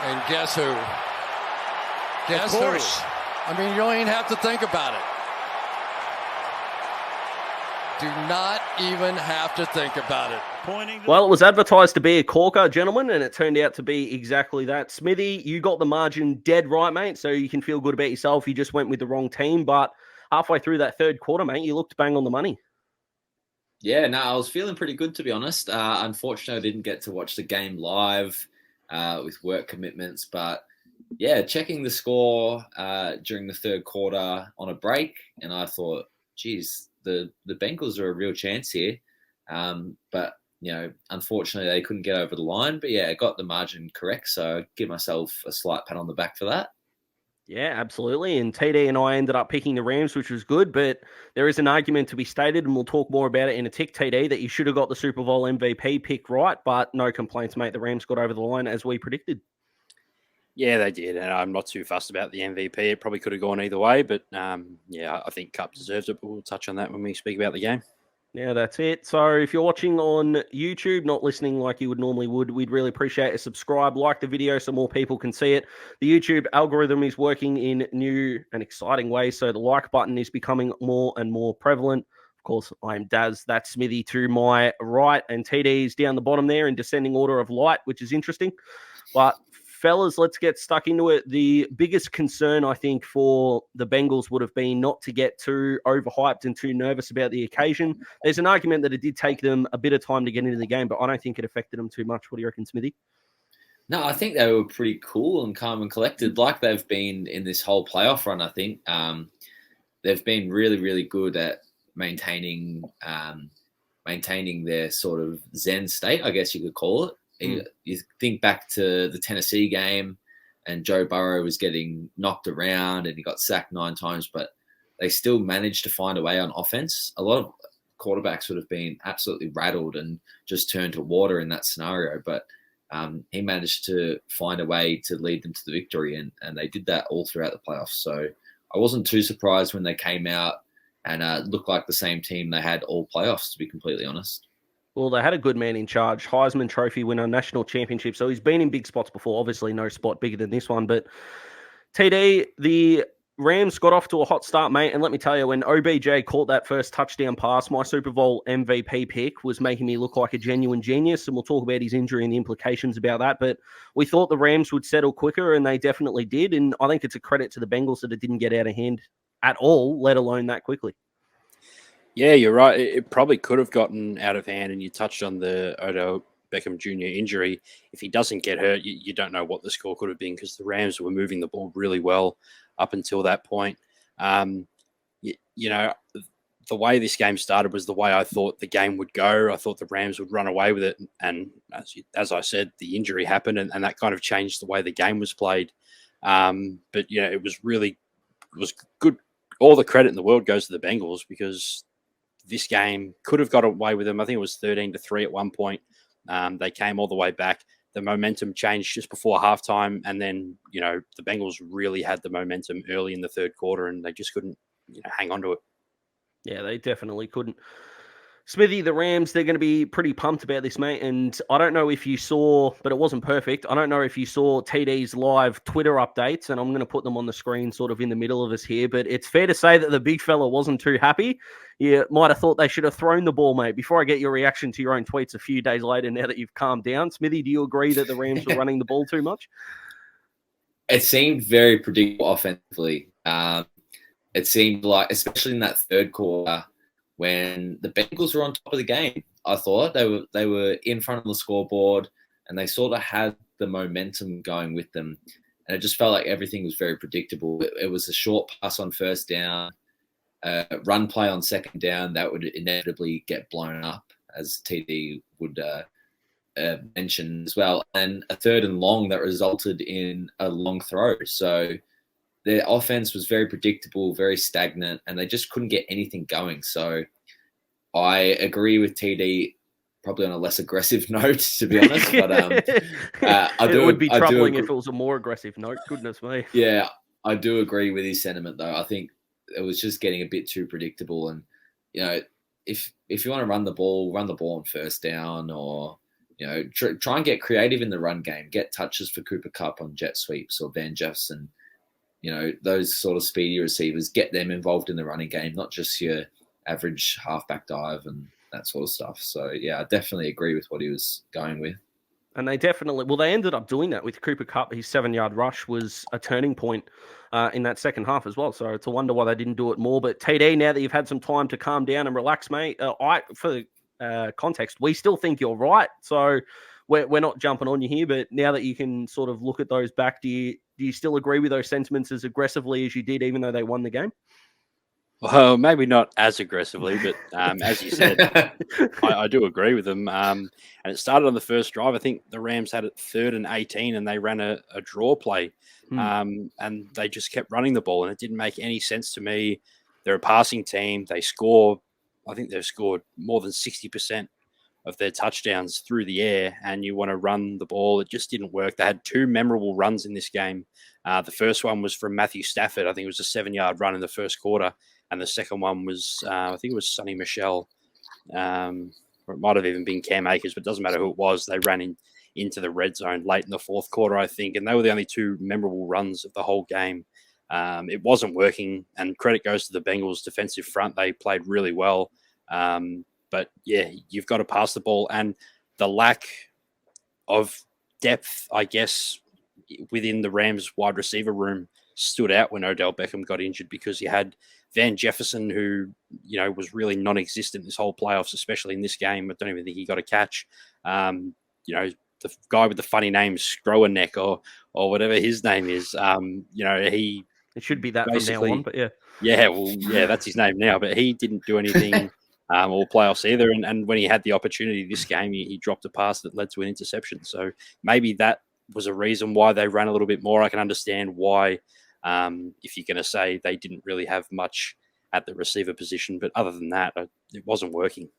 And guess who? Guess of course. who? I mean, you don't even have to think about it. Do not even have to think about it. Well, it was advertised to be a corker, gentlemen, and it turned out to be exactly that. Smithy, you got the margin dead right, mate, so you can feel good about yourself. You just went with the wrong team, but halfway through that third quarter, mate, you looked bang on the money. Yeah, no, I was feeling pretty good, to be honest. Unfortunately, I didn't get to watch the game live with work commitments, but yeah, checking the score during the third quarter on a break, and I thought, geez, the Bengals are a real chance here. But, unfortunately, they couldn't get over the line. But, yeah, I got the margin correct, so I give myself a slight pat on the back for that. Yeah, absolutely. And TD and I ended up picking the Rams, which was good. But there is an argument to be stated, and we'll talk more about it in a tick, TD, that you should have got the Super Bowl MVP pick right. But no complaints, mate. The Rams got over the line as we predicted. Yeah, they did. And I'm not too fussed about the MVP. It probably could have gone either way. But, I think Cup deserves it. But we'll touch on that when we speak about the game. Yeah, that's it. So if you're watching on YouTube, not listening like you would normally would, we'd really appreciate a subscribe, like the video so more people can see it. The YouTube algorithm is working in new and exciting ways, so the like button is becoming more and more prevalent. Of course, I'm Daz, that's Smithy to my right, and TD is down the bottom there in descending order of light, which is interesting. But fellas, let's get stuck into it. The biggest concern, I think, for the Bengals would have been not to get too overhyped and too nervous about the occasion. There's an argument that it did take them a bit of time to get into the game, but I don't think it affected them too much. What do you reckon, Smithy? No, I think they were pretty cool and calm and collected, like they've been in this whole playoff run, I think. They've been really, really good at maintaining their sort of zen state, I guess you could call it. You think back to the Tennessee game and Joe Burrow was getting knocked around and he got sacked 9 times, but they still managed to find a way on offense. A lot of quarterbacks would have been absolutely rattled and just turned to water in that scenario, but he managed to find a way to lead them to the victory, and they did that all throughout the playoffs. So I wasn't too surprised when they came out and looked like the same team they had all playoffs, to be completely honest. Well, they had a good man in charge, Heisman Trophy winner, national championship. So he's been in big spots before. Obviously, no spot bigger than this one. But TD, the Rams got off to a hot start, mate. And let me tell you, when OBJ caught that first touchdown pass, my Super Bowl MVP pick was making me look like a genuine genius. And we'll talk about his injury and the implications about that. But we thought the Rams would settle quicker, and they definitely did. And I think it's a credit to the Bengals that it didn't get out of hand at all, let alone that quickly. Yeah, you're right. It probably could have gotten out of hand, and you touched on the Odell Beckham Jr. injury. If he doesn't get hurt, you don't know what the score could have been, because the Rams were moving the ball really well up until that point. The way this game started was the way I thought the game would go. I thought the Rams would run away with it, and as I said, the injury happened, and that kind of changed the way the game was played. But it was good. All the credit in the world goes to the Bengals, because this game could have got away with them. I think it was 13-3 at one point. They came all the way back. The momentum changed just before halftime, and then the Bengals really had the momentum early in the third quarter, and they just couldn't hang on to it. Yeah, they definitely couldn't. Smithy, the Rams, they're going to be pretty pumped about this, mate. And I don't know if you saw, but it wasn't perfect. I don't know if you saw TD's live Twitter updates, and I'm going to put them on the screen sort of in the middle of us here. But it's fair to say that the big fella wasn't too happy. You might have thought they should have thrown the ball, mate. Before I get your reaction to your own tweets a few days later, now that you've calmed down, Smithy, do you agree that the Rams were running the ball too much? It seemed very predictable offensively. It seemed like, especially in that third quarter, when the Bengals were on top of the game, I thought they were in front of the scoreboard, and they sort of had the momentum going with them. And it just felt like everything was very predictable. It was a short pass on first down, run play on second down that would inevitably get blown up, as TD would mention as well, and a third and long that resulted in a long throw. So their offense was very predictable, very stagnant, and they just couldn't get anything going. So I agree with TD, probably on a less aggressive note, to be honest. But it would be troubling if it was a more aggressive note. Goodness me. Yeah, I do agree with his sentiment, though. I think it was just getting a bit too predictable. And if you want to run the ball on first down, or try and get creative in the run game, get touches for Cooper Kupp on jet sweeps or Van Jefferson. Those sort of speedy receivers, get them involved in the running game, not just your average halfback dive and that sort of stuff. So, yeah, I definitely agree with what he was going with. And they ended up doing that with Cooper Kupp. His 7-yard rush was a turning point in that second half as well. So it's a wonder why they didn't do it more. But TD, now that you've had some time to calm down and relax, mate, for context, we still think you're right. So we're not jumping on you here. But now that you can sort of look at those back, do you still agree with those sentiments as aggressively as you did, even though they won the game? Well, maybe not as aggressively, but as you said, I do agree with them. And it started on the first drive. I think the Rams had it 3rd and 18, and they ran a draw play. And they just kept running the ball, and it didn't make any sense to me. They're a passing team. I think they've scored more than 60% of their touchdowns through the air, and you want to run the ball. It just didn't work. They had 2 memorable runs in this game. The first one was from Matthew Stafford. I think it was a 7-yard run in the first quarter. And the second one was, I think it was Sonny Michel, or it might have even been Cam Akers, but it doesn't matter who it was. They ran into the red zone late in the fourth quarter, I think, and they were the only 2 memorable runs of the whole game. It wasn't working, and credit goes to the Bengals' defensive front. They played really well. But, yeah, you've got to pass the ball. And the lack of depth, I guess, within the Rams wide receiver room stood out when Odell Beckham got injured, because you had Van Jefferson, who, was really non-existent this whole playoffs, especially in this game. I don't even think he got a catch. The guy with the funny name, Scrowerneck, or whatever his name is, it should be that from now on, but yeah. Yeah, well, yeah, that's his name now, but he didn't do anything all playoffs either. And when he had the opportunity this game, he dropped a pass that led to an interception. So maybe that was a reason why they ran a little bit more. I can understand why, if you're going to say they didn't really have much at the receiver position. But other than that, it wasn't working.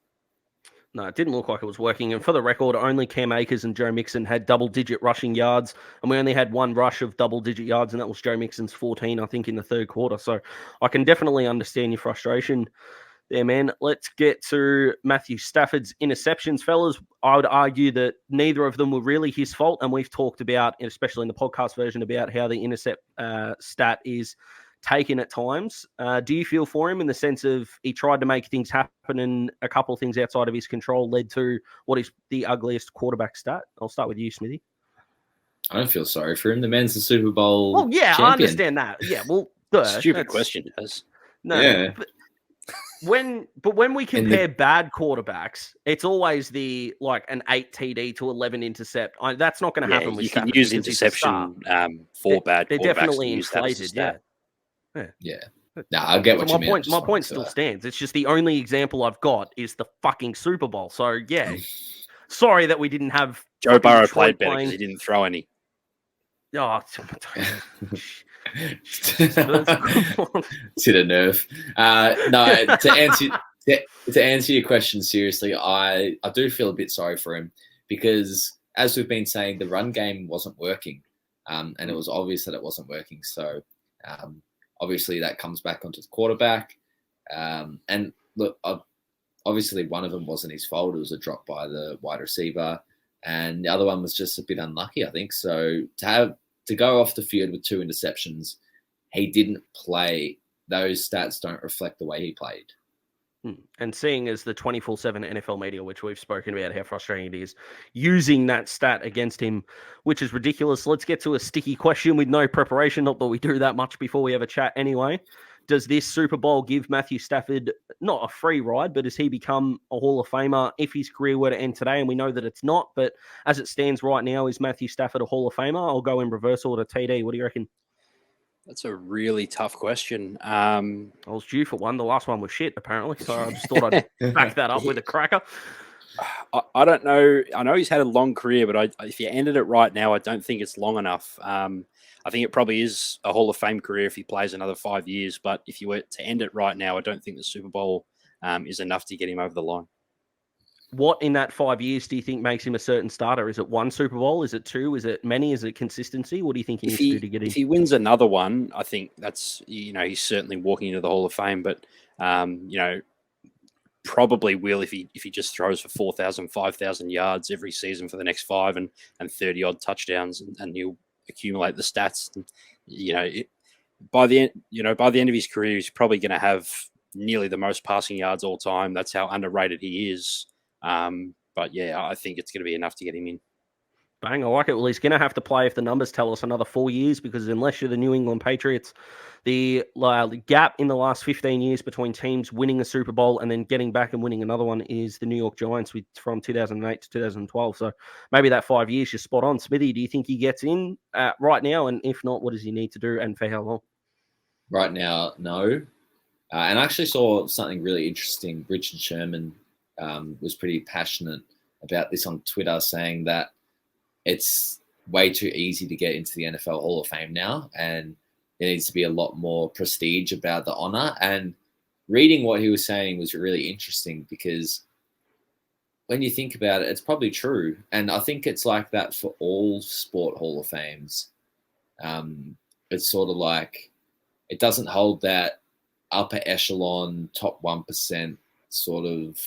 No, it didn't look like it was working. And for the record, only Cam Akers and Joe Mixon had double-digit rushing yards. And we only had 1 rush of double-digit yards, and that was Joe Mixon's 14, I think, in the third quarter. So I can definitely understand your frustration there, man. Let's get to Matthew Stafford's interceptions, fellas. I would argue that neither of them were really his fault. And we've talked about, especially in the podcast version, about how the intercept stat is taken at times. Do you feel for him in the sense of he tried to make things happen and a couple of things outside of his control led to what is the ugliest quarterback stat? I'll start with you, Smithy. I don't feel sorry for him. The man's the Super Bowl Well, yeah, champion. I understand that. Yeah, well, stupid question, Des. No, yeah. But when we compare bad quarterbacks, it's always an 8 TD to 11 intercept. That's not going to happen with Stafford. You can use interception for bad quarterbacks. They're definitely inflated, Yeah. No, I get what you mean. My point still stands. It's just the only example I've got is the fucking Super Bowl. So, yeah. Sorry that we didn't have Joe Burrow played better because he didn't throw any. Oh, Hit a nerve. No, to answer your question seriously, I do feel a bit sorry for him because, as we've been saying, the run game wasn't working, and it was obvious that it wasn't working. So, obviously, that comes back onto the quarterback. And look, obviously, one of them wasn't his fault. It was a drop by the wide receiver, and the other one was just a bit unlucky, I think. So to go off the field with 2 interceptions, he didn't play. Those stats don't reflect the way he played. And seeing as the 24/7 NFL media, which we've spoken about how frustrating it is, using that stat against him, which is ridiculous. Let's get to a sticky question with no preparation. Not that we do that much before we have a chat anyway. Does this Super Bowl give Matthew Stafford not a free ride, but has he become a Hall of Famer if his career were to end today? And we know that it's not, but as it stands right now, is Matthew Stafford a Hall of Famer? I'll go in reverse order. TD, what do you reckon? That's a really tough question. I was due for one. The last one was shit, apparently. So I just thought I'd back that up with a cracker. I don't know. I know he's had a long career, but if you ended it right now, I don't think it's long enough. I think it probably is a Hall of Fame career if he plays another 5 years. But if you were to end it right now, I don't think the Super Bowl is enough to get him over the line. What in that 5 years do you think makes him a certain starter? Is it 1 Super Bowl? Is it 2? Is it many? Is it consistency? What do you think he needs to do to get in? If he wins another one, I think that's, he's certainly walking into the Hall of Fame. But, probably will if he just throws for 4,000, 5,000 yards every season for the next 5 and 30 odd touchdowns, and he'll accumulate the stats. And, by the end of his career, he's probably going to have nearly the most passing yards all time. That's how underrated he is. But yeah, I think it's going to be enough to get him in. Bang, I like it. Well, he's going to have to play, if the numbers tell us, another 4 years, because unless you're the New England Patriots, the gap in the last 15 years between teams winning a Super Bowl and then getting back and winning another one is the New York Giants from 2008 to 2012. So maybe that 5 years you're spot on. Smithy, do you think he gets in right now? And if not, what does he need to do and for how long? Right now, no. And I actually saw something really interesting. Richard Sherman was pretty passionate about this on Twitter, saying that it's way too easy to get into the NFL Hall of Fame now, and there needs to be a lot more prestige about the honor. And reading what he was saying was really interesting, because when you think about it, it's probably true. And I think it's like that for all sport Hall of Fames. It's sort of like it doesn't hold that upper echelon, top 1% sort of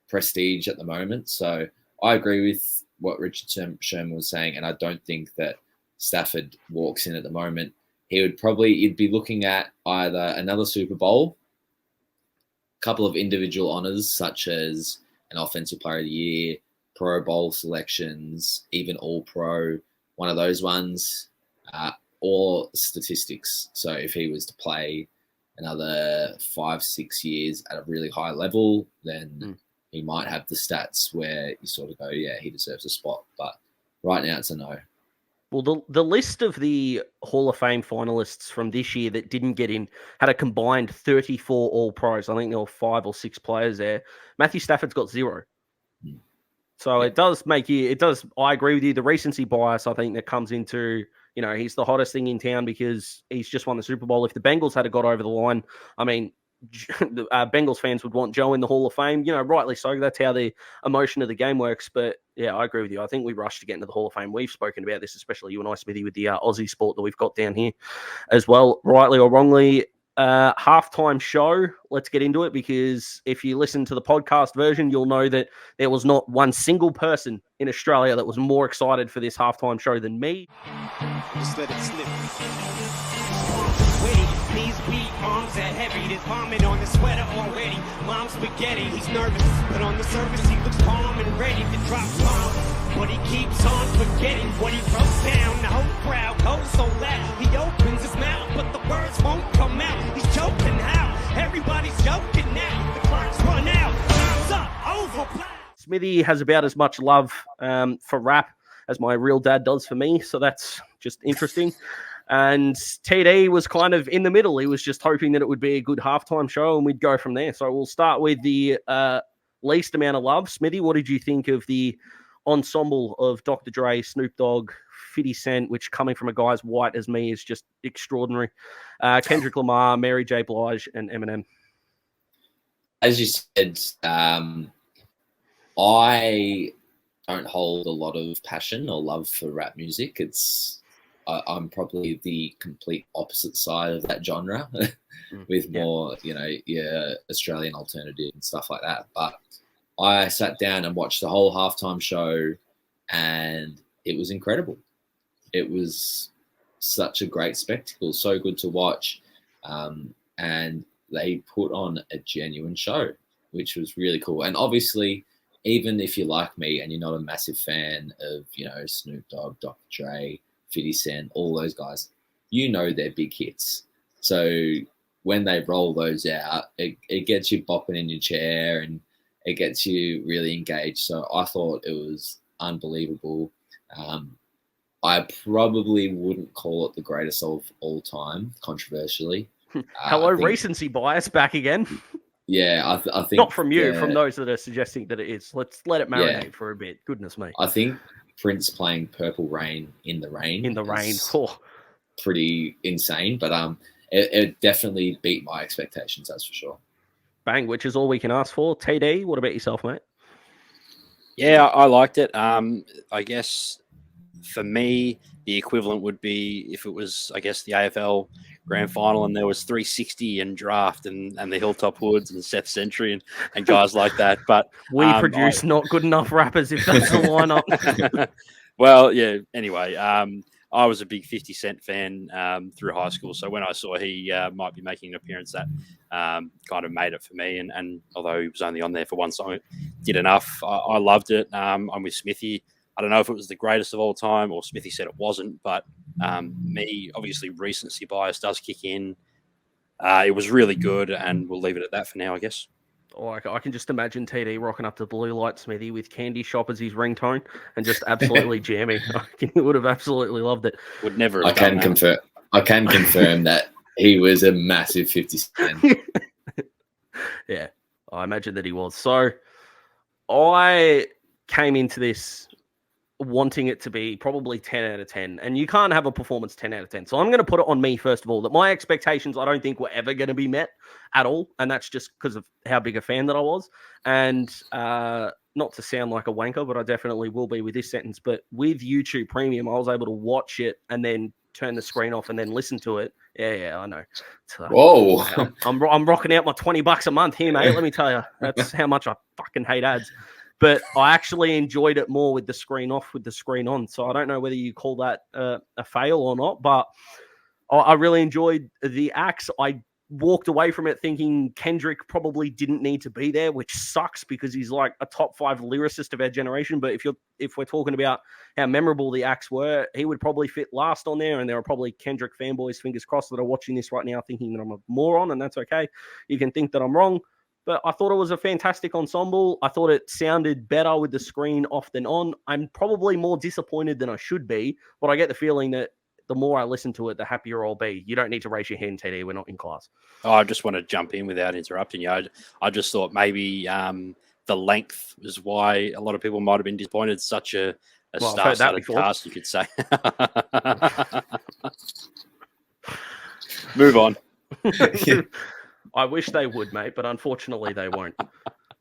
prestige at the moment. So I agree with what Richard Sherman was saying, and I don't think that Stafford walks in at the moment. You'd be looking at either another Super Bowl, a couple of individual honors such as an Offensive Player of the Year, Pro Bowl selections, even All Pro, one of those ones, or statistics. So if he was to play another 5-6 years at a really high level, then he might have the stats where you sort of go, yeah, he deserves a spot. But right now it's a no. Well, the list of the Hall of Fame finalists from this year that didn't get in had a combined 34 All-Pros. I think there were 5 or 6 players there. Matthew Stafford's got 0. So it does I agree with you. The recency bias, I think, that comes into, he's the hottest thing in town because he's just won the Super Bowl. If the Bengals had got over the line, I mean, Bengals fans would want Joe in the Hall of Fame, rightly so. That's how the emotion of the game works. But yeah, I agree with you. I think we rushed to get into the Hall of Fame. We've spoken about this, especially you and I, Smithy, with the Aussie sport that we've got down here as well, rightly or wrongly. Halftime show. Let's get into it, because if you listen to the podcast version, you'll know that there was not one single person in Australia that was more excited for this halftime show than me. Just let it slip. These weak arms are heavy. There's vomit on the sweater already. Mom's spaghetti. He's nervous, but on the surface he looks calm and ready to drop bombs. But he keeps on forgetting what he wrote down. The whole crowd goes so loud. He opens his mouth, but the words won't come out. He's choking how? Everybody's joking now. The clock's run out. Time's up. Over. Smithy has about as much love for rap as my real dad does for me, so that's just interesting. And TD was kind of in the middle. He was just hoping that it would be a good halftime show and we'd go from there. So we'll start with the least amount of love. Smithy, what did you think of the ensemble of Dr. Dre, Snoop Dogg, 50 Cent, which coming from a guy as white as me is just extraordinary, Kendrick Lamar, Mary J. Blige, and Eminem? As you said, I don't hold a lot of passion or love for rap music. I'm probably the complete opposite side of that genre with more, Australian alternative and stuff like that. But I sat down and watched the whole halftime show, and it was incredible. It was such a great spectacle, so good to watch. And they put on a genuine show, which was really cool. And obviously, even if you're like me and you're not a massive fan of, Snoop Dogg, Dr. Dre, 50 Cent, all those guys, they're big hits. So when they roll those out, it gets you bopping in your chair and it gets you really engaged. So I thought it was unbelievable. I probably wouldn't call it the greatest of all time, controversially. Hello, recency bias back again. Yeah, I think... Not from you, from those that are suggesting that it is. Let's let it marinate for a bit. Goodness me. I think Prince playing Purple Rain in the rain. Pretty insane, but it definitely beat my expectations, that's for sure. Bang, which is all we can ask for. TD, what about yourself, mate? Yeah, I liked it. I guess for me, the equivalent would be if it was, I guess, the AFL grand final and there was 360 and Draft and the Hilltop Hoods and Seth Century and guys like that. But we produce not good enough rappers if that's the lineup. Well, yeah. Anyway, I was a big 50 Cent fan through high school. So when I saw he might be making an appearance, that kind of made it for me. And although he was only on there for one song, it did enough. I loved it. I'm with Smithy. I don't know if it was the greatest of all time, or Smithy said it wasn't. But me, obviously, recency bias does kick in. It was really good, and we'll leave it at that for now, I guess. Oh, I can just imagine TD rocking up to Blue Light Smithy with Candy Shop as his ringtone and just absolutely jamming. I reckon he would have absolutely loved it. Would never. I can confirm that he was a massive 50 Cent. Yeah, I imagine that he was. So I came into this wanting it to be probably 10 out of 10, and you can't have a performance 10 out of 10. So I'm going to put it on me, first of all, that my expectations I don't think were ever going to be met at all, and that's just because of how big a fan that I was. And not to sound like a wanker, but I definitely will be with this sentence, but with YouTube Premium, I was able to watch it and then turn the screen off and then listen to it. Yeah, I know. Whoa. I'm rocking out my $20 a month here, mate. Let me tell you, that's how much I fucking hate ads. But I actually enjoyed it more with the screen off, with the screen on. So I don't know whether you call that a fail or not, but I really enjoyed the acts. I walked away from it thinking Kendrick probably didn't need to be there, which sucks because he's like a top 5 lyricist of our generation. But if we're talking about how memorable the acts were, he would probably fit last on there. And there are probably Kendrick fanboys, fingers crossed, that are watching this right now thinking that I'm a moron, and that's okay. You can think that I'm wrong. But I thought it was a fantastic ensemble. I thought it sounded better with the screen off than on. I'm probably more disappointed than I should be, but I get the feeling that the more I listen to it, the happier I'll be. You don't need to raise your hand, TD. We're not in class. Oh, I just want to jump in without interrupting you. I just thought maybe the length is why a lot of people might have been disappointed. It's such a star-studded cast, you could say. Move on. I wish they would, mate, but unfortunately they won't.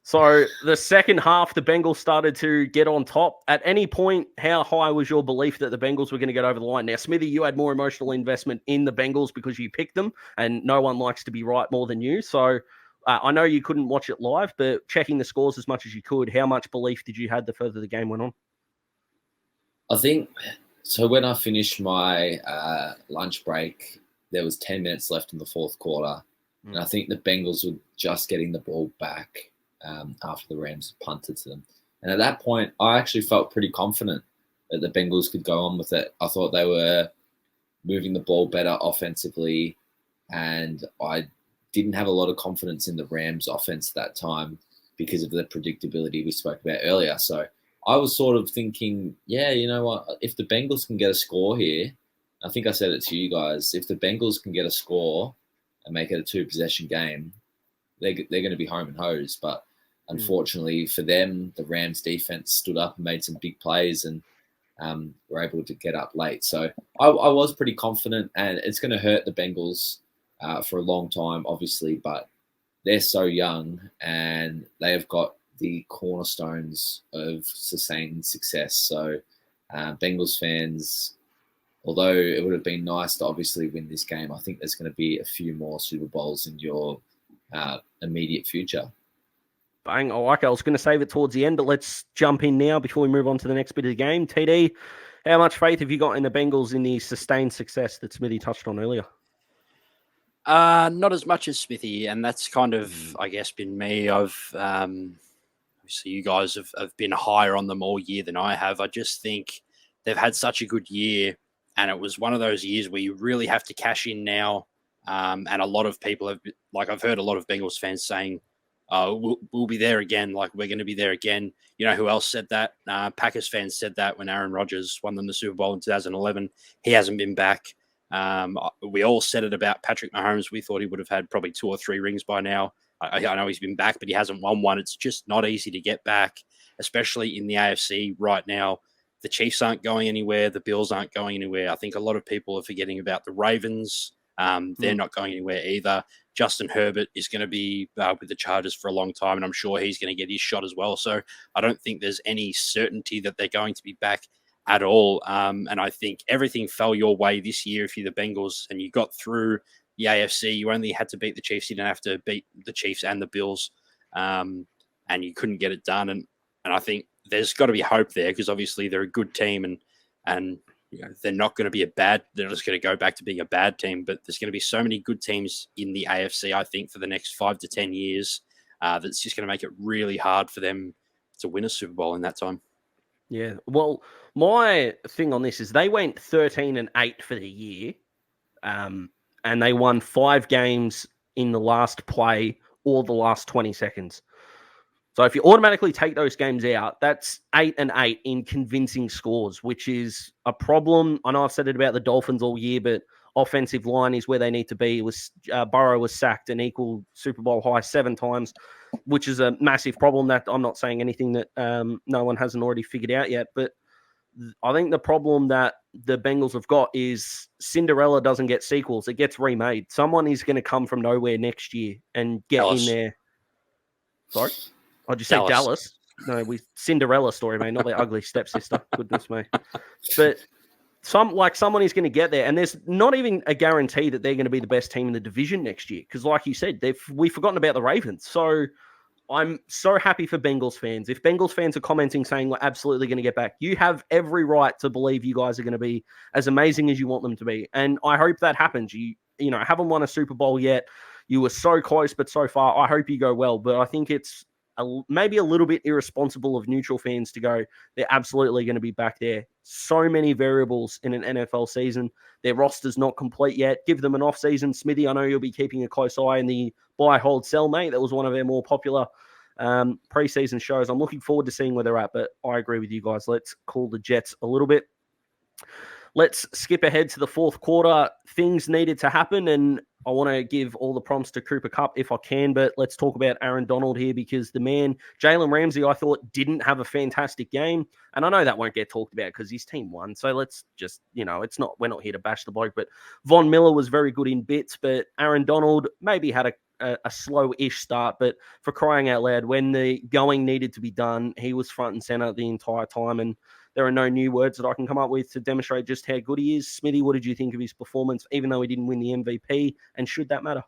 So the second half, the Bengals started to get on top. At any point, how high was your belief that the Bengals were going to get over the line? Now, Smithy, you had more emotional investment in the Bengals because you picked them, and no one likes to be right more than you. So I know you couldn't watch it live, but checking the scores as much as you could, how much belief did you have the further the game went on? I think, so when I finished my lunch break, there was 10 minutes left in the fourth quarter. And I think the Bengals were just getting the ball back after the Rams punted to them. And at that point, I actually felt pretty confident that the Bengals could go on with it. I thought they were moving the ball better offensively, and I didn't have a lot of confidence in the Rams offense at that time because of the predictability we spoke about earlier. So I was sort of thinking, yeah, you know what, if the Bengals can get a score here, I think I said it to you guys, if the Bengals can get a score and make it a 2-possession game, they're going to be home and hosed. But unfortunately for them, the Rams defense stood up and made some big plays and were able to get up late. So I was pretty confident, and it's going to hurt the Bengals for a long time, obviously, but they're so young and they have got the cornerstones of sustained success. So Bengals fans, although it would have been nice to obviously win this game, I think there's going to be a few more Super Bowls in your immediate future. Bang. I like it. I was going to save it towards the end, but let's jump in now before we move on to the next bit of the game. TD, how much faith have you got in the Bengals in the sustained success that Smithy touched on earlier? Not as much as Smithy, and that's kind of, I guess, been me. Obviously you guys have been higher on them all year than I have. I just think they've had such a good year, and it was one of those years where you really have to cash in now. And a lot of people have, like, I've heard a lot of Bengals fans saying, we'll be there again. Like, we're going to be there again. You know who else said that? Packers fans said that when Aaron Rodgers won them the Super Bowl in 2011. He hasn't been back. We all said it about Patrick Mahomes. We thought he would have had probably 2 or 3 rings by now. I know he's been back, but he hasn't won one. It's just not easy to get back, especially in the AFC right now. The Chiefs aren't going anywhere. The Bills aren't going anywhere. I think a lot of people are forgetting about the Ravens. They're not going anywhere either. Justin Herbert is going to be with the Chargers for a long time, and I'm sure he's going to get his shot as well. So I don't think there's any certainty that they're going to be back at all. And I think everything fell your way this year if you're the Bengals and you got through the AFC. You only had to beat the Chiefs. You didn't have to beat the Chiefs and the Bills, and you couldn't get it done. And I think there's got to be hope there because obviously they're a good team and you know, they're not going to be they're just going to go back to being a bad team, but there's going to be so many good teams in the AFC, I think, for the next 5 to 10 years, that's just going to make it really hard for them to win a Super Bowl in that time. Yeah. Well, my thing on this is they went 13-8 for the year, and they won 5 games in the last play or the last 20 seconds. So if you automatically take those games out, that's 8-8 in convincing scores, which is a problem. I know I've said it about the Dolphins all year, but offensive line is where they need to be. Burrow was sacked an equal Super Bowl high 7 times, which is a massive problem. That I'm not saying anything that no one hasn't already figured out yet, but I think the problem that the Bengals have got is Cinderella doesn't get sequels. It gets remade. Someone is going to come from nowhere next year and get Dallas. in there. Sorry? I'd just say Dallas. No, Cinderella story, mate, not the ugly stepsister. Goodness me. But someone is going to get there, and there's not even a guarantee that they're going to be the best team in the division next year. Because, like you said, we've forgotten about the Ravens. So I'm so happy for Bengals fans. If Bengals fans are commenting saying we're absolutely going to get back, you have every right to believe you guys are going to be as amazing as you want them to be. And I hope that happens. You haven't won a Super Bowl yet. You were so close, but so far. I hope you go well. But I think it's maybe a little bit irresponsible of neutral fans to go, they're absolutely going to be back there. So many variables in an NFL season. Their roster's not complete yet. Give them an off season. Smithy, I know you'll be keeping a close eye in the buy, hold, sell, mate. That was one of their more popular preseason shows. I'm looking forward to seeing where they're at, but I agree with you guys. Let's call the Jets a little bit. Let's skip ahead to the fourth quarter. Things needed to happen, and I want to give all the prompts to Cooper Kupp if I can, but let's talk about Aaron Donald here because the man, Jalen Ramsey, I thought didn't have a fantastic game. And I know that won't get talked about because his team won. So let's just, we're not here to bash the bloke, but Von Miller was very good in bits, but Aaron Donald maybe had a slow-ish start, but for crying out loud, when the going needed to be done, he was front and center the entire time. And there are no new words that I can come up with to demonstrate just how good he is. Smithy, what did you think of his performance, even though he didn't win the MVP? And should that matter?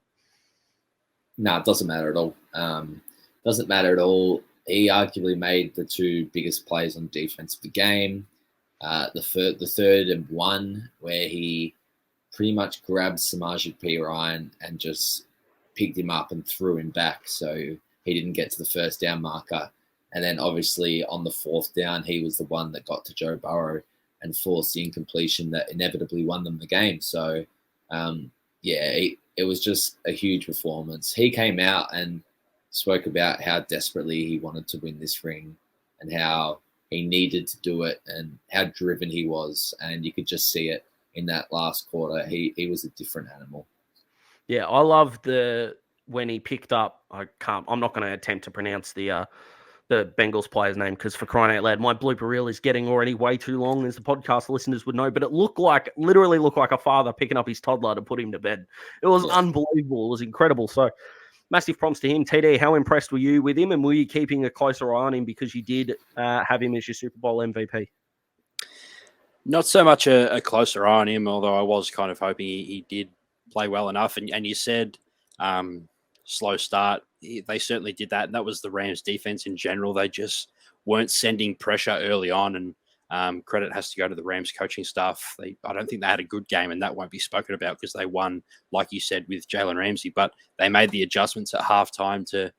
No, it doesn't matter at all. Doesn't matter at all. He arguably made the 2 biggest plays on defense of the game. The third and 1, where he pretty much grabbed Samaje Perine and just picked him up and threw him back so he didn't get to the first down marker. And then obviously on the 4th down, he was the one that got to Joe Burrow and forced the incompletion that inevitably won them the game. So, it was just a huge performance. He came out and spoke about how desperately he wanted to win this ring and how he needed to do it and how driven he was. And you could just see it in that last quarter. He was a different animal. Yeah, I love when he picked up, I'm not going to attempt to pronounce the Bengals player's name because for crying out loud, my blooper reel is getting already way too long, as the podcast listeners would know, but it literally looked like a father picking up his toddler to put him to bed. It was unbelievable. It was incredible. So massive prompts to him. TD, how impressed were you with him, and were you keeping a closer eye on him because you did have him as your Super Bowl MVP? Not so much a closer eye on him, although I was kind of hoping he did play well enough. And you said slow start. They certainly did that. And that was the Rams defense in general. They just weren't sending pressure early on. And credit has to go to the Rams coaching staff. I don't think they had a good game, and that won't be spoken about because they won, like you said, with Jalen Ramsey. But they made the adjustments at halftime to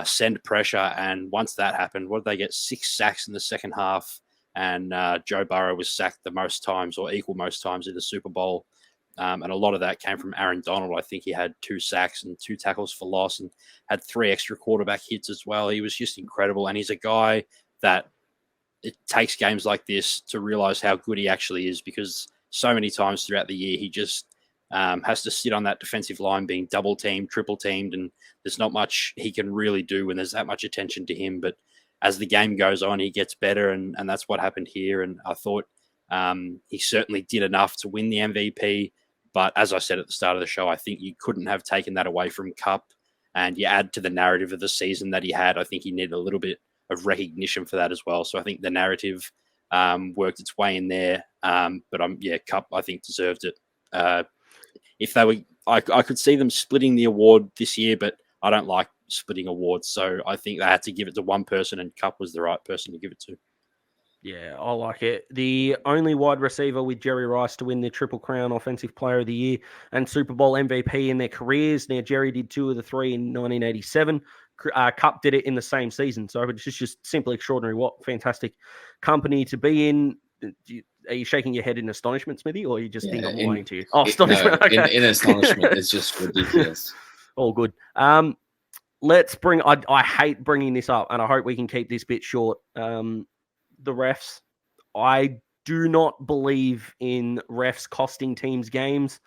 send pressure. And once that happened, what did they get? 6 sacks in the second half. And Joe Burrow was sacked the most times or equal most times in the Super Bowl. And a lot of that came from Aaron Donald. I think he had 2 sacks and 2 tackles for loss and had 3 extra quarterback hits as well. He was just incredible. And he's a guy that it takes games like this to realize how good he actually is, because so many times throughout the year, he just has to sit on that defensive line being double teamed, triple teamed. And there's not much he can really do when there's that much attention to him. But as the game goes on, he gets better. And that's what happened here. And I thought he certainly did enough to win the MVP. But as I said at the start of the show, I think you couldn't have taken that away from Kupp. And you add to the narrative of the season that he had, I think he needed a little bit of recognition for that as well. So I think the narrative worked its way in there. But Cup, I think, deserved it. If they were, I could see them splitting the award this year, but I don't like splitting awards. So I think they had to give it to one person, and Cup was the right person to give it to. Yeah, I like it. The only wide receiver with Jerry Rice to win the Triple Crown Offensive Player of the Year and Super Bowl MVP in their careers. Now, Jerry did 2 of the 3 in 1987. Cup did it in the same season. So it's just simply extraordinary. What fantastic company to be in. Are you shaking your head in astonishment, Smithy, or you just think I'm lying to you? Oh, astonishment. No, okay. in astonishment. It's just ridiculous. All good. Let's bring. I hate bringing this up, and I hope we can keep this bit short. The refs. I do not believe in refs costing teams games.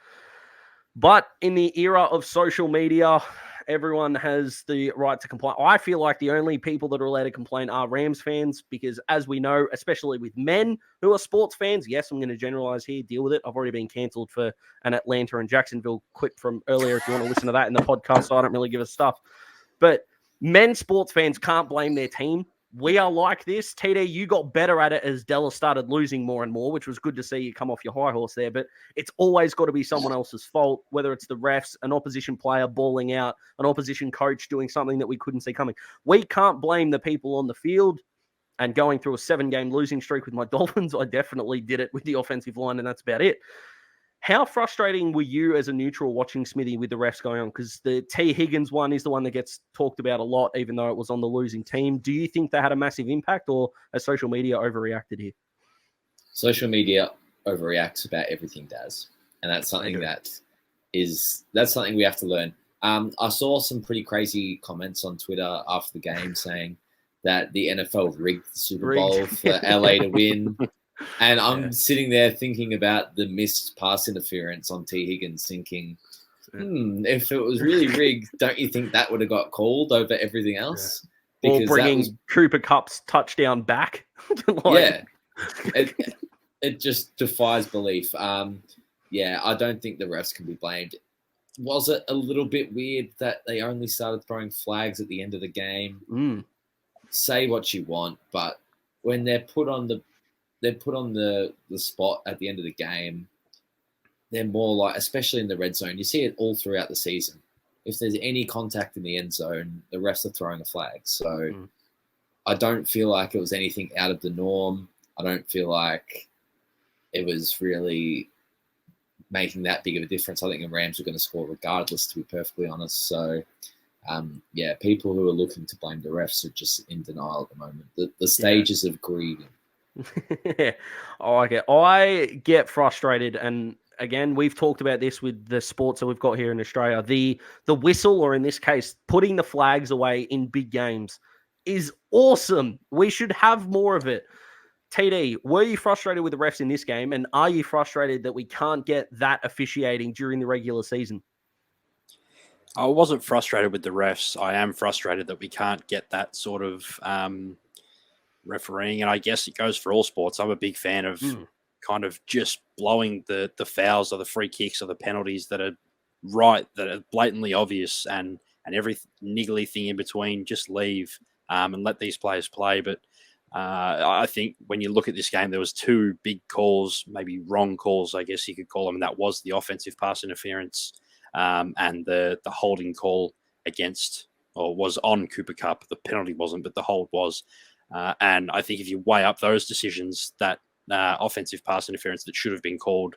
But in the era of social media, everyone has the right to complain. I feel like the only people that are allowed to complain are Rams fans because, as we know, especially with men who are sports fans, yes, I'm going to generalize here, deal with it. I've already been cancelled for an Atlanta and Jacksonville clip from earlier if you want to listen to that in the podcast, so I don't really give a stuff. But men sports fans can't blame their team. We are like this. TD, you got better at it as Della started losing more and more, which was good to see you come off your high horse there. But it's always got to be someone else's fault, whether it's the refs, an opposition player balling out, an opposition coach doing something that we couldn't see coming. We can't blame the people on the field. And going through a 7-game losing streak with my Dolphins, I definitely did it with the offensive line, and that's about it. How frustrating were you as a neutral watching Smithy with the refs going on? Because the T. Higgins one is the one that gets talked about a lot, even though it was on the losing team. Do you think that had a massive impact, or has social media overreacted here? Social media overreacts about everything, Daz, and that's something that's something we have to learn. I saw some pretty crazy comments on Twitter after the game saying that the NFL rigged the Super Bowl for LA to win. And I'm sitting there thinking about the missed pass interference on T. Higgins, thinking, if it was really rigged, don't you think that would have got called over everything else? Yeah. Or bringing Cooper Kupp's touchdown back. It just defies belief. I don't think the refs can be blamed. Was it a little bit weird that they only started throwing flags at the end of the game? Say what you want, but when they're put on the spot at the end of the game, they're more like, especially in the red zone, you see it all throughout the season. If there's any contact in the end zone, the refs are throwing a flag. So I don't feel like it was anything out of the norm. I don't feel like it was really making that big of a difference. I think the Rams were going to score regardless, to be perfectly honest. So, people who are looking to blame the refs are just in denial at the moment. The stages of grieving. I get frustrated, and again, we've talked about this with the sports that we've got here in Australia. The whistle, or in this case, putting the flags away in big games, is awesome. We should have more of it. TD, were you frustrated with the refs in this game, and are you frustrated that we can't get that officiating during the regular season? I wasn't frustrated with the refs. I am frustrated that we can't get that sort of refereeing, and I guess it goes for all sports. I'm a big fan of kind of just blowing the fouls or the free kicks or the penalties that are that are blatantly obvious, and every niggly thing in between, just leave and let these players play. But I think when you look at this game, there was 2 big calls, maybe wrong calls, I guess you could call them, and that was the offensive pass interference and the holding call was on Cooper Kupp. The penalty wasn't, but the hold was. And I think if you weigh up those decisions, that offensive pass interference that should have been called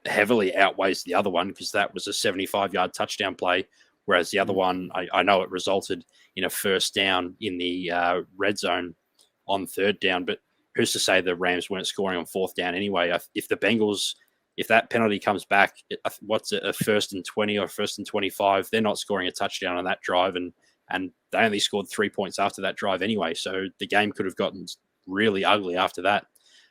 heavily outweighs the other one, because that was a 75-yard touchdown play, whereas the other one, I know it resulted in a first down in the red zone on 3rd down, but who's to say the Rams weren't scoring on 4th down anyway? If the Bengals, if that penalty comes back, what's it, a 1st and 20 or 1st and 25, they're not scoring a touchdown on that drive, and they only scored 3 points after that drive anyway. So the game could have gotten really ugly after that.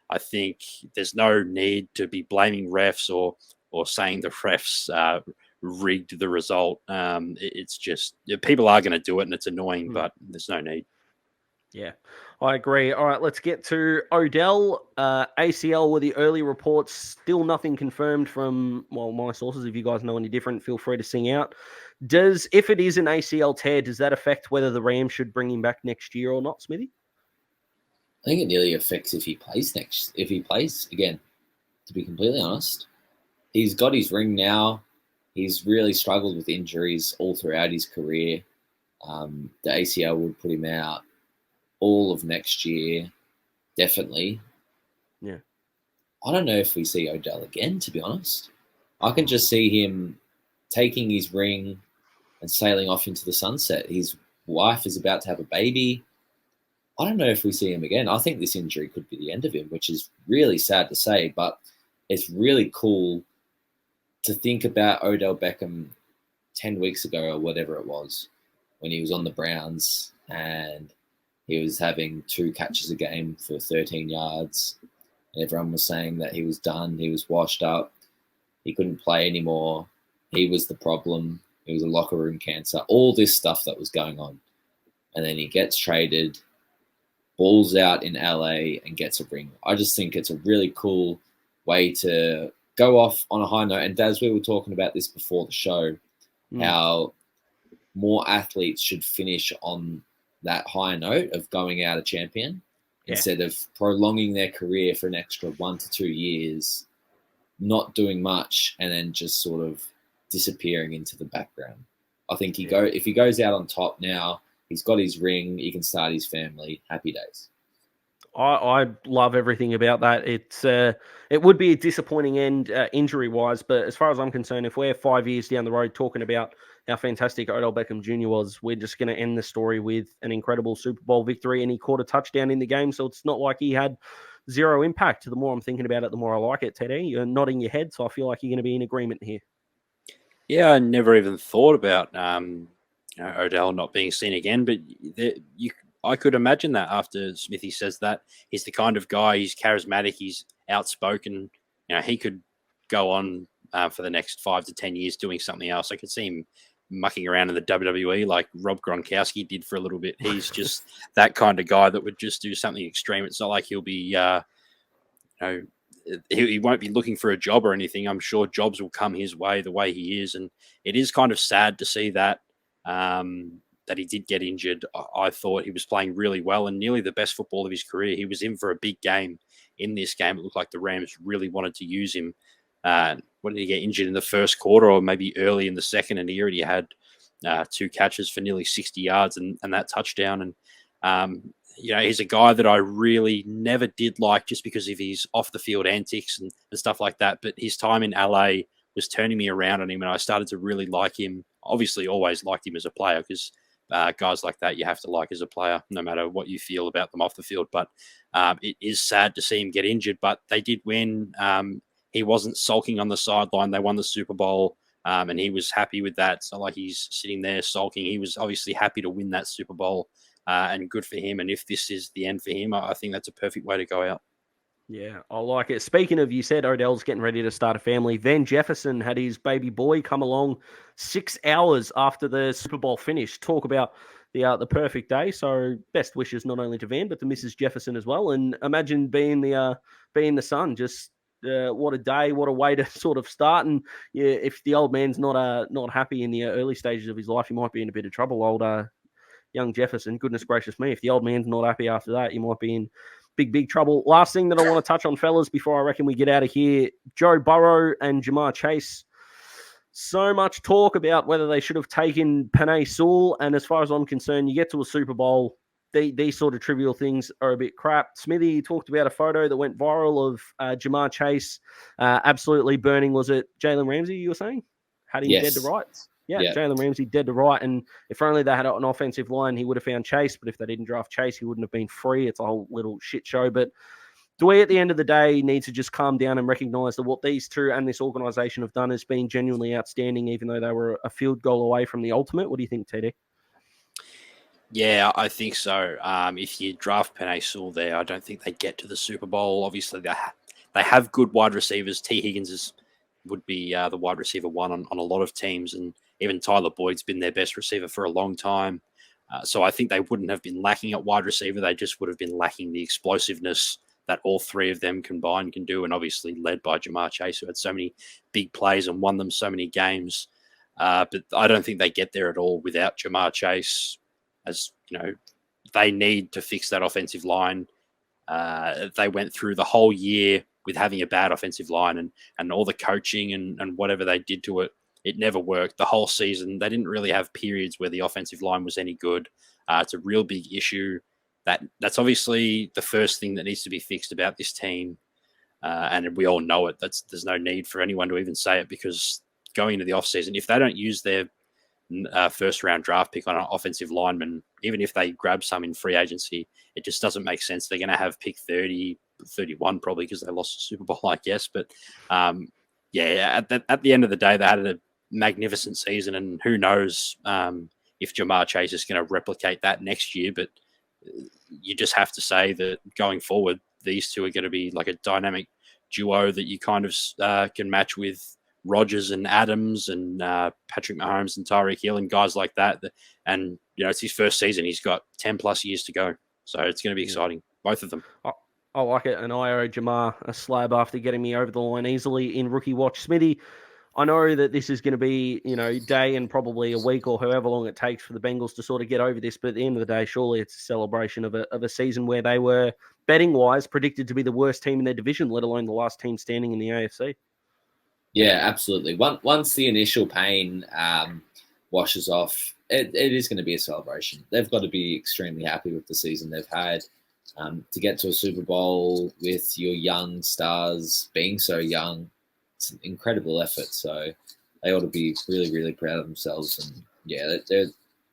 I think there's no need to be blaming refs or saying the refs rigged the result. It's just, people are going to do it, and it's annoying, but there's no need. Yeah, I agree. All right, let's get to Odell. ACL were the early reports. Still nothing confirmed from, my sources. If you guys know any different, feel free to sing out. If it is an ACL tear, does that affect whether the Rams should bring him back next year or not, Smithy? I think it nearly affects if he plays again, to be completely honest. He's got his ring now. He's really struggled with injuries all throughout his career. The ACL would put him out all of next year, definitely. Yeah. I don't know if we see Odell again, to be honest. I can just see him taking his ring and sailing off into the sunset. His wife is about to have a baby. I don't know if we see him again. I think this injury could be the end of him, which is really sad to say, but it's really cool to think about Odell Beckham 10 weeks ago or whatever it was when he was on the Browns and he was having 2 catches a game for 13 yards. And everyone was saying that he was done. He was washed up. He couldn't play anymore. He was the problem. He was a locker room cancer. All this stuff that was going on. And then he gets traded, balls out in LA and gets a ring. I just think it's a really cool way to go off on a high note. And Daz, we were talking about this before the show, how more athletes should finish on that high note of going out a champion instead of prolonging their career for an extra 1 to 2 years, not doing much, and then just sort of disappearing into the background. I think if he goes out on top now, he's got his ring, he can start his family. Happy days. I love everything about that. It would be a disappointing end injury-wise, but as far as I'm concerned, if we're 5 years down the road talking about how fantastic Odell Beckham Jr. was, we're just going to end the story with an incredible Super Bowl victory, and he caught a touchdown in the game, so it's not like he had zero impact. The more I'm thinking about it, the more I like it, Teddy. You're nodding your head, so I feel like you're going to be in agreement here. Yeah, I never even thought about Odell not being seen again, but I could imagine that after Smithy says that. He's the kind of guy, he's charismatic, he's outspoken. He could go on for the next 5 to 10 years doing something else. I could see him mucking around in the WWE like Rob Gronkowski did for a little bit. He's just that kind of guy that would just do something extreme. It's not like he'll be, he won't be looking for a job or anything. I'm sure jobs will come his way the way he is. And it is kind of sad to see that, that he did get injured. I thought he was playing really well and nearly the best football of his career. He was in for a big game in this game. It looked like the Rams really wanted to use him. When did he get injured in the first quarter or maybe early in the second? And he already had 2 catches for nearly 60 yards and that touchdown. And, he's a guy that I really never did like just because of his off the field antics and stuff like that. But his time in LA was turning me around on him, and I started to really like him. Obviously, always liked him as a player because guys like that you have to like as a player, no matter what you feel about them off the field. But it is sad to see him get injured, but they did win. He wasn't sulking on the sideline. They won the Super Bowl, and he was happy with that. It's not like he's sitting there sulking. He was obviously happy to win that Super Bowl, and good for him. And if this is the end for him, I think that's a perfect way to go out. Yeah, I like it. Speaking of, you said Odell's getting ready to start a family. Van Jefferson had his baby boy come along 6 hours after the Super Bowl finish. Talk about the perfect day. So best wishes not only to Van but to Mrs. Jefferson as well. And imagine being the son. Just what a day, what a way to sort of start. And yeah, if the old man's not happy in the early stages of his life, he might be in a bit of trouble. Old young Jefferson. Goodness gracious me, if the old man's not happy after that, you might be in big trouble. Last thing that I want to touch on, fellas, before I reckon we get out of here, Joe Burrow and Jamar Chase. So much talk about whether they should have taken Penei Sewell, and as far as I'm concerned, you get to a Super Bowl, these sort of trivial things are a bit crap. Smithy talked about a photo that went viral of Jamar Chase absolutely burning, was it Jalen Ramsey you were saying? Had him dead to rights. Yeah, Jalen Ramsey dead to right. And if only they had an offensive line, he would have found Chase. But if they didn't draft Chase, he wouldn't have been free. It's a whole little shit show. But do we, at the end of the day, need to just calm down and recognize that what these two and this organization have done has been genuinely outstanding, even though they were a field goal away from the ultimate? What do you think, Teddy? Yeah, I think so. If you draft Penei Sewell there, I don't think they get to the Super Bowl. Obviously, they have good wide receivers. T. Higgins would be the wide receiver one on a lot of teams, and even Tyler Boyd's been their best receiver for a long time. So I think they wouldn't have been lacking at wide receiver. They just would have been lacking the explosiveness that all three of them combined can do, and obviously led by Jamar Chase, who had so many big plays and won them so many games. But I don't think they get there at all without Jamar Chase. As you know, they need to fix that offensive line. They went through the whole year with having a bad offensive line and all the coaching and whatever they did to it. It never worked. The whole season, they didn't really have periods where the offensive line was any good. It's a real big issue. That's obviously the first thing that needs to be fixed about this team. And we all know it. There's no need for anyone to even say it, because going into the offseason, if they don't use their first-round draft pick on an offensive lineman, even if they grab some in free agency, it just doesn't make sense. They're going to have pick 30, 31 probably, because they lost the Super Bowl, I guess. But, at the end of the day, they had a magnificent season, and who knows if Jamar Chase is going to replicate that next year. But you just have to say that going forward, these two are going to be like a dynamic duo that you kind of can match with Rodgers and Adams and Patrick Mahomes and Tyreek Hill and guys like that. And, it's his first season. He's got 10 plus years to go. So it's going to be exciting, both of them. I like it. And I owe Jamar a slab after getting me over the line easily in Rookie Watch. Smithy, I know that this is going to be, day and probably a week or however long it takes for the Bengals to sort of get over this. But at the end of the day, surely it's a celebration of a season where they were, betting-wise, predicted to be the worst team in their division, let alone the last team standing in the AFC. Yeah, absolutely. Once the initial pain washes off, it is going to be a celebration. They've got to be extremely happy with the season they've had. To get to a Super Bowl with your young stars being so young, it's an incredible effort. So they ought to be really, really proud of themselves. And yeah,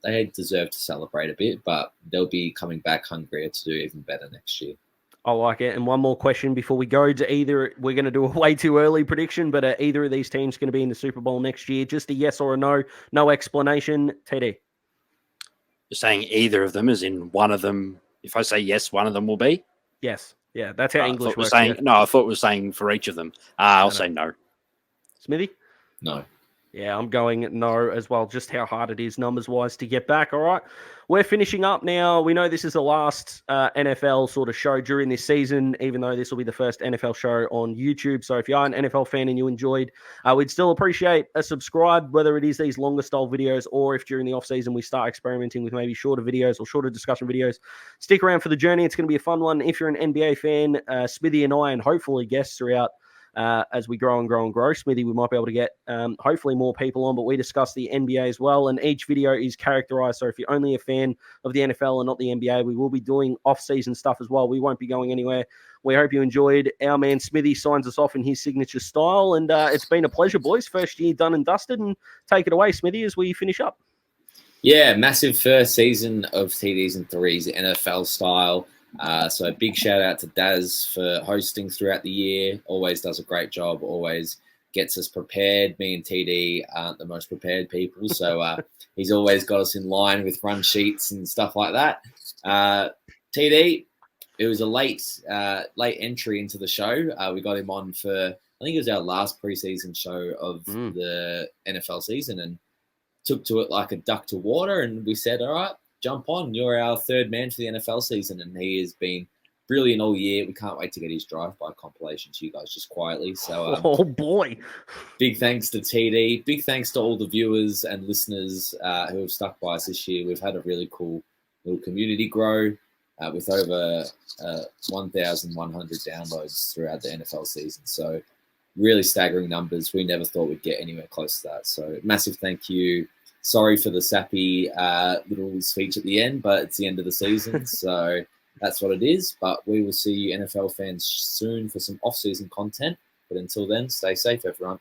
they deserve to celebrate a bit, but they'll be coming back hungrier to do even better next year. I like it. And one more question before we go to either. We're going to do a way too early prediction, but are either of these teams going to be in the Super Bowl next year? Just a yes or a no. No explanation. TD. You're saying either of them, as in one of them. If I say yes, one of them will be? Yes. Yeah, that's how English works. No, I thought it was saying for each of them. I'll say no. Smithy? No. Yeah, I'm going no as well. Just how hard it is numbers-wise to get back. All right, we're finishing up now. We know this is the last NFL sort of show during this season, even though this will be the first NFL show on YouTube. So if you are an NFL fan and you enjoyed, we'd still appreciate a subscribe, whether it is these longer style videos or if during the off-season we start experimenting with maybe shorter videos or shorter discussion videos. Stick around for the journey. It's going to be a fun one. If you're an NBA fan, Smithy and I, and hopefully guests throughout as we grow and grow and grow. Smithy, we might be able to get hopefully more people on, but we discuss the NBA as well. And each video is characterized. So if you're only a fan of the NFL and not the NBA, we will be doing off-season stuff as well. We won't be going anywhere. We hope you enjoyed. Our man Smithy signs us off in his signature style. And it's been a pleasure, boys. First year done and dusted. And take it away, Smithy, as we finish up. Yeah, massive first season of TDs and threes, NFL style. So a big shout out to Daz for hosting throughout the year. Always does a great job. Always gets us prepared. Me and TD aren't the most prepared people, so he's always got us in line with run sheets and stuff like that. TD, it was a late entry into the show. We got him on for, I think it was our last preseason show of the NFL season, and took to it like a duck to water. And we said, all right, jump on. You're our third man for the NFL season, and he has been brilliant all year. We can't wait to get his drive-by compilation to you guys just quietly. So, oh boy, big thanks to TD. Big thanks to all the viewers and listeners who have stuck by us this year. We've had a really cool little community grow with over 1,100 downloads throughout the NFL season. So, really staggering numbers. We never thought we'd get anywhere close to that. So, massive thank you. Sorry for the sappy little speech at the end, but it's the end of the season, so that's what it is. But we will see you NFL fans soon for some off-season content. But until then, stay safe, everyone.